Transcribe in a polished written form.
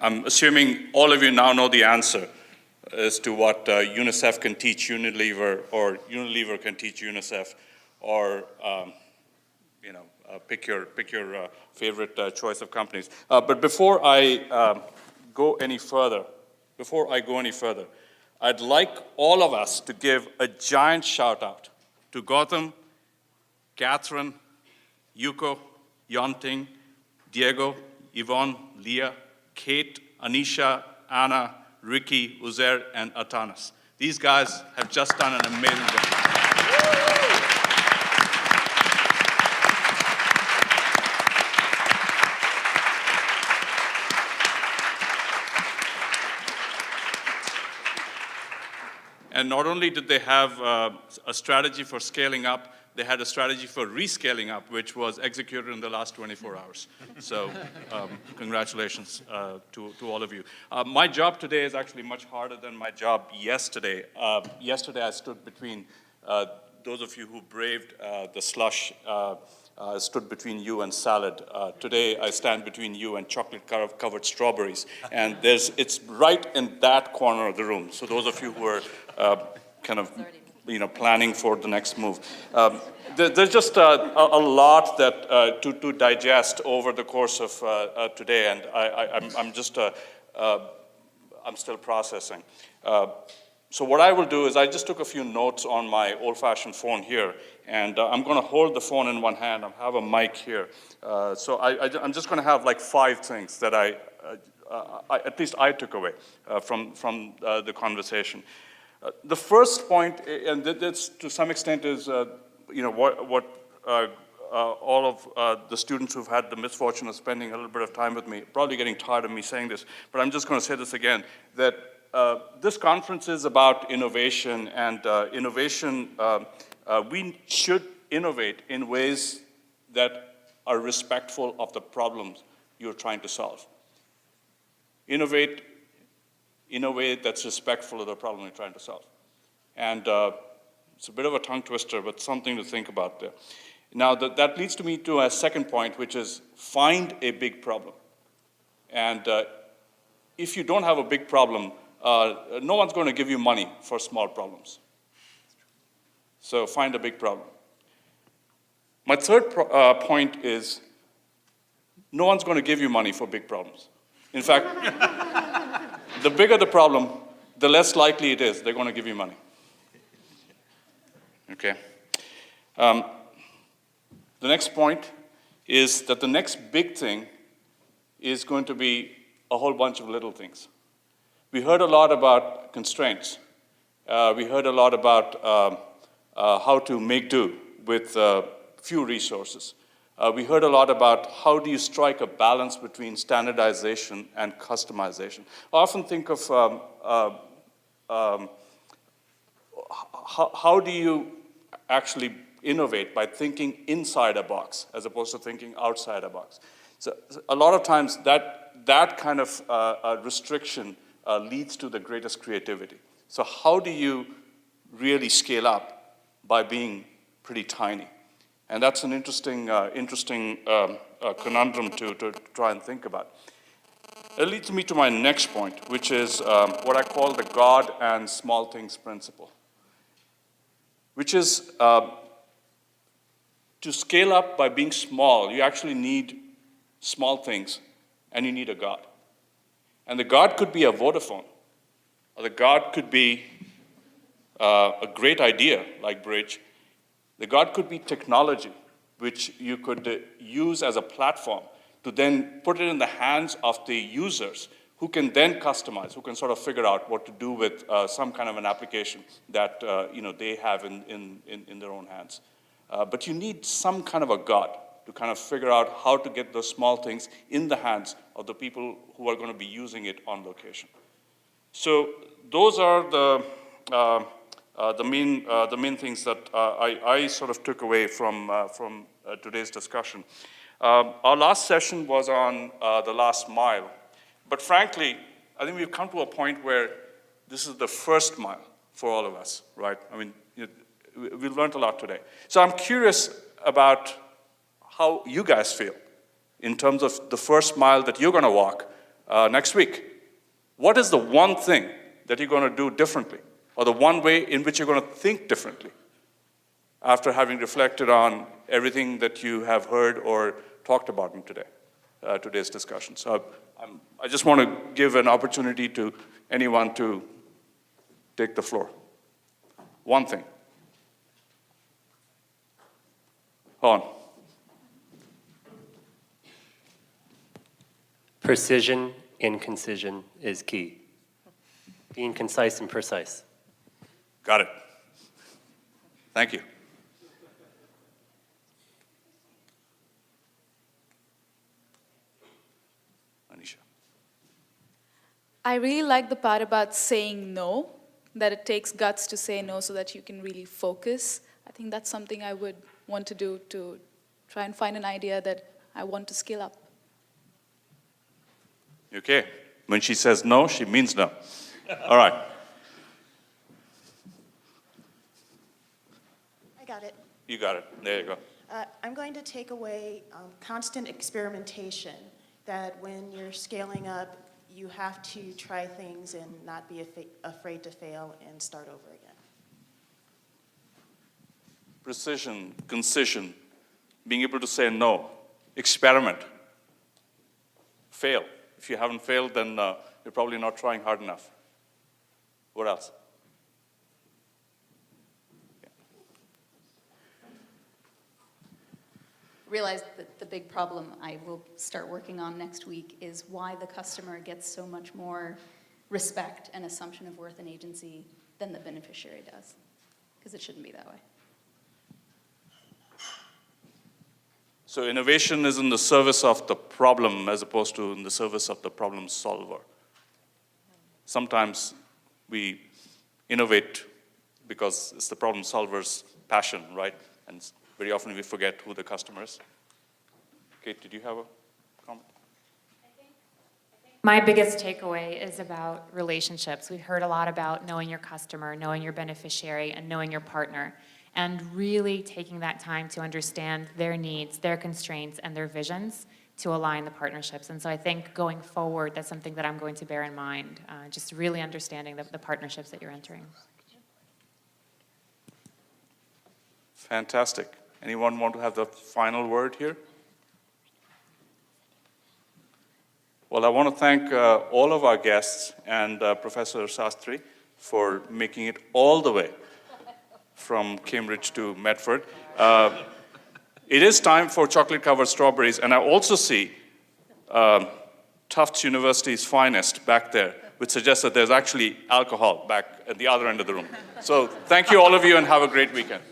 I'm assuming all of you now know the answer as to what UNICEF can teach Unilever, or Unilever can teach UNICEF, or pick your favorite choice of companies. But before I go any further, I'd like all of us to give a giant shout out to Gautam, Catherine, Yuko, Yonting, Diego, Yvonne, Leah, Kate, Anisha, Anna, Ricky, Uzair, and Atanas. These guys have just done an amazing job. And not only did they have a strategy for scaling up, they had a strategy for rescaling up, which was executed in the last 24 hours. So congratulations to all of you. My job today is actually much harder than my job yesterday. Yesterday I stood between those of you who braved the slush, stood between you and salad. Today I stand between you and chocolate-covered strawberries. And it's right in that corner of the room. So those of you who are planning for the next move. There's just a lot that to digest over the course of today, and I'm still processing. So what I will do is I just took a few notes on my old-fashioned phone here, and I'm going to hold the phone in one hand. I have a mic here. So I'm just going to have like 5 things that at least I took away from the conversation. The first point, and this to some extent is what all of the students who've had the misfortune of spending a little bit of time with me, probably getting tired of me saying this, but I'm just going to say this again, that this conference is about innovation, and we should innovate in ways that are respectful of the problems you're trying to solve. Innovate in a way that's respectful of the problem you're trying to solve. And it's a bit of a tongue twister, but something to think about there. Now, that leads me to a second point, which is find a big problem. And if you don't have a big problem, no one's going to give you money for small problems. So find a big problem. My third point is no one's going to give you money for big problems. In fact, the bigger the problem, the less likely it is they're going to give you money. Okay. The next point is that the next big thing is going to be a whole bunch of little things. We heard a lot about constraints. We heard a lot about how to make do with few resources. We heard a lot about how do you strike a balance between standardization and customization. I often think of how do you actually innovate by thinking inside a box as opposed to thinking outside a box. So a lot of times that kind of restriction leads to the greatest creativity. So how do you really scale up by being pretty tiny? And that's an interesting conundrum to try and think about. It leads me to my next point, which is what I call the God and small things principle, which is to scale up by being small, you actually need small things, and you need a God. And the God could be a Vodafone, or the God could be a great idea like Bridge. The God could be technology, which you could use as a platform to then put it in the hands of the users who can then customize, who can sort of figure out what to do with some kind of an application that they have in their own hands. But you need some kind of a God to kind of figure out how to get those small things in the hands of the people who are going to be using it on location. So those are the main things that I sort of took away from today's discussion. Our last session was on the last mile. But frankly, I think we've come to a point where this is the first mile for all of us, right? I mean, we've learned a lot today. So I'm curious about how you guys feel in terms of the first mile that you're going to walk next week. What is the one thing that you're going to do differently, or the one way in which you're going to think differently after having reflected on everything that you have heard or talked about in today's discussion? So I just want to give an opportunity to anyone to take the floor. One thing. Hold on. Precision in concision is key. Being concise and precise. Got it. Thank you. Anisha. I really like the part about saying no, that it takes guts to say no so that you can really focus. I think that's something I would want to do to try and find an idea that I want to scale up. Okay. When she says no, she means no. All right. I got it. You got it. There you go. I'm going to take away constant experimentation, that when you're scaling up, you have to try things and not be afraid to fail and start over again. Precision, concision, being able to say no, experiment, fail. If you haven't failed, then you're probably not trying hard enough. What else? Realize that the big problem I will start working on next week is why the customer gets so much more respect and assumption of worth and agency than the beneficiary does, because it shouldn't be that way. So innovation is in the service of the problem as opposed to in the service of the problem solver. Sometimes we innovate because it's the problem solver's passion, right? And very often we forget who the customer is. Kate, did you have a comment? My biggest takeaway is about relationships. We've heard a lot about knowing your customer, knowing your beneficiary, and knowing your partner, and really taking that time to understand their needs, their constraints, and their visions to align the partnerships. And so I think going forward, that's something that I'm going to bear in mind, just really understanding the partnerships that you're entering. Fantastic. Anyone want to have the final word here? Well, I want to thank all of our guests and Professor Sastry for making it all the way from Cambridge to Medford. It is time for chocolate-covered strawberries, and I also see Tufts University's finest back there, which suggests that there's actually alcohol back at the other end of the room. So thank you, all of you, and have a great weekend.